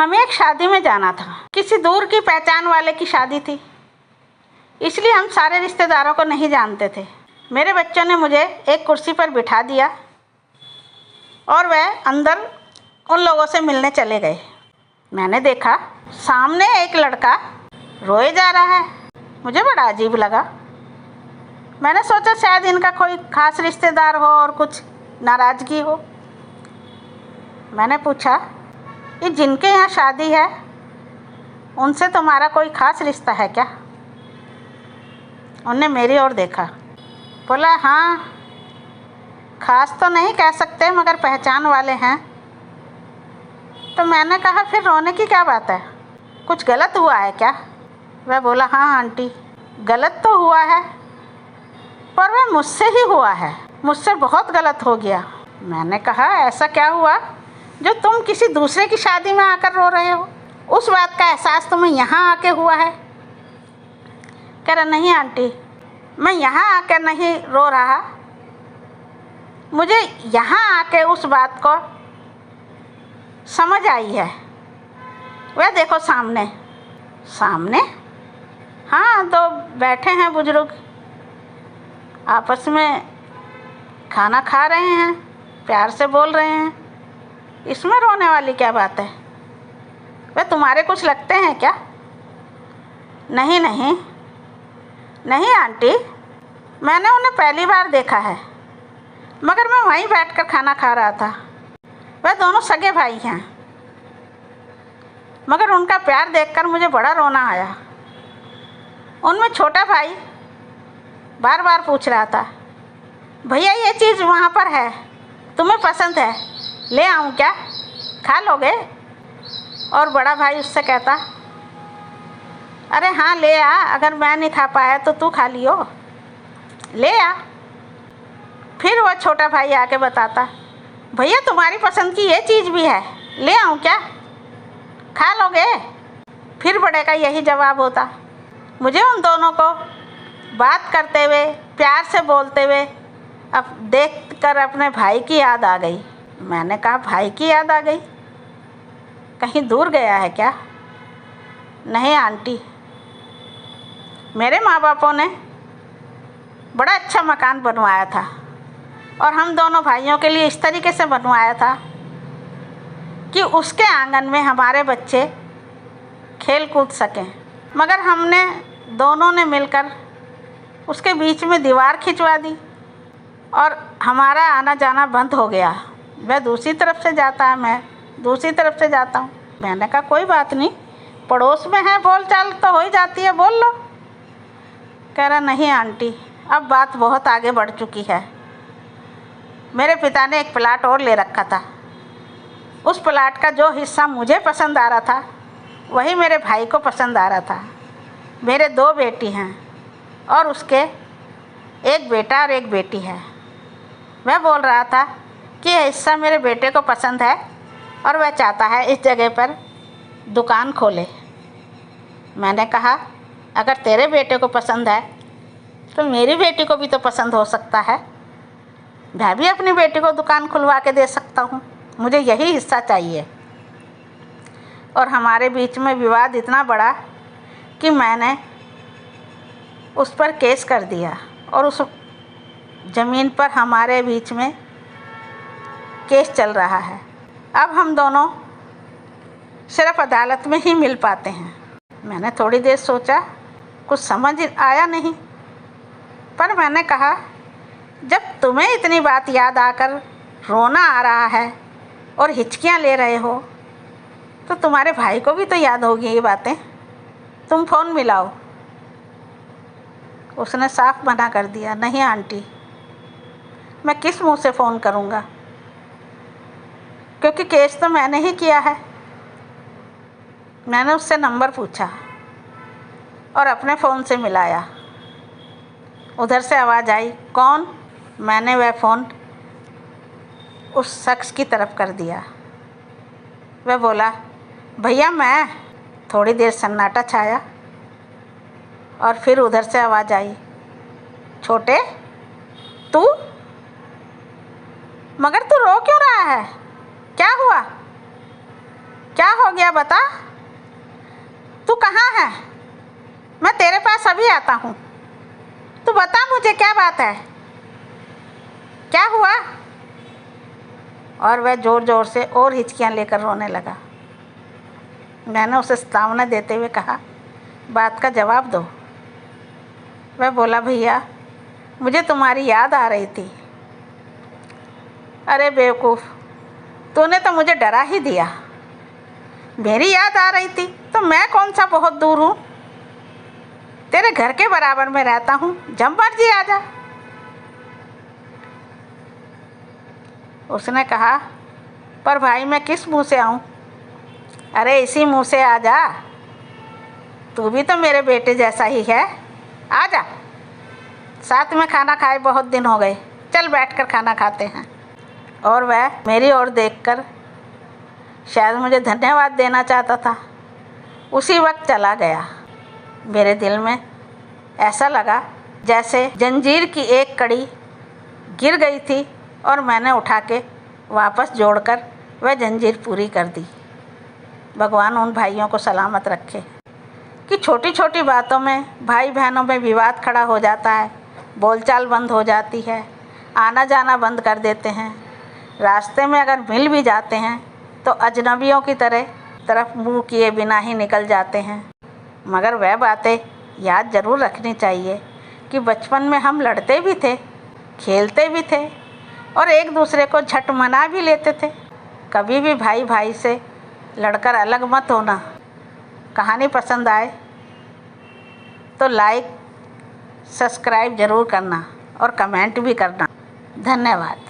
हमें एक शादी में जाना था। किसी दूर की पहचान वाले की शादी थी, इसलिए हम सारे रिश्तेदारों को नहीं जानते थे। मेरे बच्चों ने मुझे एक कुर्सी पर बिठा दिया और वह अंदर उन लोगों से मिलने चले गए। मैंने देखा सामने एक लड़का रोए जा रहा है। मुझे बड़ा अजीब लगा। मैंने सोचा शायद इनका कोई खास रिश्तेदार हो और कुछ नाराज़गी हो। मैंने पूछा, ये जिनके यहाँ शादी है उनसे तुम्हारा कोई खास रिश्ता है क्या? उन्होंने मेरी ओर देखा, बोला हाँ, खास तो नहीं कह सकते मगर पहचान वाले हैं। तो मैंने कहा फिर रोने की क्या बात है, कुछ गलत हुआ है क्या? वह बोला हाँ आंटी, गलत तो हुआ है पर वह मुझसे ही हुआ है, मुझसे बहुत गलत हो गया। मैंने कहा ऐसा क्या हुआ जो तुम किसी दूसरे की शादी में आकर रो रहे हो? उस बात का एहसास तुम्हें यहाँ आके हुआ है? कह रहा नहीं आंटी, मैं यहाँ आकर नहीं रो रहा, मुझे यहाँ आके उस बात को समझ आई है। वह देखो सामने। सामने? हाँ, दो बैठे हैं बुजुर्ग, आपस में खाना खा रहे हैं, प्यार से बोल रहे हैं, इसमें रोने वाली क्या बात है? वे तुम्हारे कुछ लगते हैं क्या? नहीं नहीं नहीं आंटी, मैंने उन्हें पहली बार देखा है, मगर मैं वहीं बैठकर खाना खा रहा था। वे दोनों सगे भाई हैं, मगर उनका प्यार देखकर मुझे बड़ा रोना आया। उनमें छोटा भाई बार बार पूछ रहा था, भैया ये चीज़ वहाँ पर है, तुम्हें पसंद है, ले आऊँ क्या, खा लोगे? और बड़ा भाई उससे कहता, अरे हाँ ले आ, अगर मैं नहीं खा पाया तो तू खा लियो, ले आ। फिर वह छोटा भाई आके बताता, भैया तुम्हारी पसंद की ये चीज़ भी है, ले आऊँ क्या, खा लोगे? फिर बड़े का यही जवाब होता। मुझे उन दोनों को बात करते हुए, प्यार से बोलते हुए अब देखकर अपने भाई की याद आ गई। मैंने कहा भाई की याद आ गई, कहीं दूर गया है क्या? नहीं आंटी, मेरे माँ बापों ने बड़ा अच्छा मकान बनवाया था और हम दोनों भाइयों के लिए इस तरीके से बनवाया था कि उसके आंगन में हमारे बच्चे खेल कूद सकें, मगर हमने दोनों ने मिलकर उसके बीच में दीवार खिंचवा दी और हमारा आना जाना बंद हो गया। वह दूसरी तरफ से जाता है, मैं दूसरी तरफ से जाता हूँ। मैंने कहा कोई बात नहीं, पड़ोस में है, बोल चाल तो हो ही जाती है, बोल लो। कह रहा नहीं आंटी, अब बात बहुत आगे बढ़ चुकी है। मेरे पिता ने एक प्लाट और ले रखा था, उस प्लाट का जो हिस्सा मुझे पसंद आ रहा था वही मेरे भाई को पसंद आ रहा था। मेरे दो बेटी हैं और उसके एक बेटा और एक बेटी है। वह बोल रहा था कि यह हिस्सा मेरे बेटे को पसंद है और वह चाहता है इस जगह पर दुकान खोले। मैंने कहा अगर तेरे बेटे को पसंद है तो मेरी बेटी को भी तो पसंद हो सकता है, मैं भी अपनी बेटी को दुकान खुलवा के दे सकता हूँ, मुझे यही हिस्सा चाहिए। और हमारे बीच में विवाद इतना बड़ा कि मैंने उस पर केस कर दिया और उस ज़मीन पर हमारे बीच में केस चल रहा है। अब हम दोनों सिर्फ अदालत में ही मिल पाते हैं। मैंने थोड़ी देर सोचा, कुछ समझ आया नहीं, पर मैंने कहा जब तुम्हें इतनी बात याद आकर रोना आ रहा है और हिचकियाँ ले रहे हो तो तुम्हारे भाई को भी तो याद होगी ये बातें, तुम फ़ोन मिलाओ। उसने साफ मना कर दिया, नहीं आंटी, मैं किस मुंह से फ़ोन करूँगा, क्योंकि केस तो मैंने ही किया है। मैंने उससे नंबर पूछा और अपने फ़ोन से मिलाया। उधर से आवाज़ आई, कौन? मैंने वह फ़ोन उस शख्स की तरफ कर दिया। वह बोला, भैया मैं। थोड़ी देर सन्नाटा छाया और फिर उधर से आवाज़ आई, छोटे तू? मगर तू रो क्यों रहा है, क्या हुआ, क्या हो गया बता, तू कहाँ है? मैं तेरे पास अभी आता हूँ। तू बता मुझे क्या बात है, क्या हुआ? और वह ज़ोर ज़ोर से और हिचकियाँ लेकर रोने लगा। मैंने उसे सामना देते हुए कहा, बात का जवाब दो। वह बोला, भैया मुझे तुम्हारी याद आ रही थी। अरे बेवकूफ़, तूने तो मुझे डरा ही दिया। मेरी याद आ रही थी तो मैं कौन सा बहुत दूर हूँ, तेरे घर के बराबर में रहता हूँ, जब मर्जी आ जा। उसने कहा, पर भाई मैं किस मुंह से आऊँ? अरे इसी मुंह से आ जा, तू भी तो मेरे बेटे जैसा ही है, आ जा। साथ में खाना खाए बहुत दिन हो गए, चल बैठकर खाना खाते हैं। और वह मेरी ओर देखकर शायद मुझे धन्यवाद देना चाहता था। उसी वक्त चला गया। मेरे दिल में ऐसा लगा जैसे जंजीर की एक कड़ी गिर गई थी और मैंने उठा के वापस जोड़कर वह जंजीर पूरी कर दी। भगवान उन भाइयों को सलामत रखे कि छोटी छोटी बातों में भाई बहनों में विवाद खड़ा हो जाता है, बोलचाल बंद हो जाती है, आना जाना बंद कर देते हैं। रास्ते में अगर मिल भी जाते हैं तो अजनबियों की तरफ मुंह किए बिना ही निकल जाते हैं। मगर वह बातें याद ज़रूर रखनी चाहिए कि बचपन में हम लड़ते भी थे, खेलते भी थे और एक दूसरे को झट मना भी लेते थे। कभी भी भाई भाई से लड़कर अलग मत होना। कहानी पसंद आए तो लाइक सब्सक्राइब ज़रूर करना और कमेंट भी करना। धन्यवाद।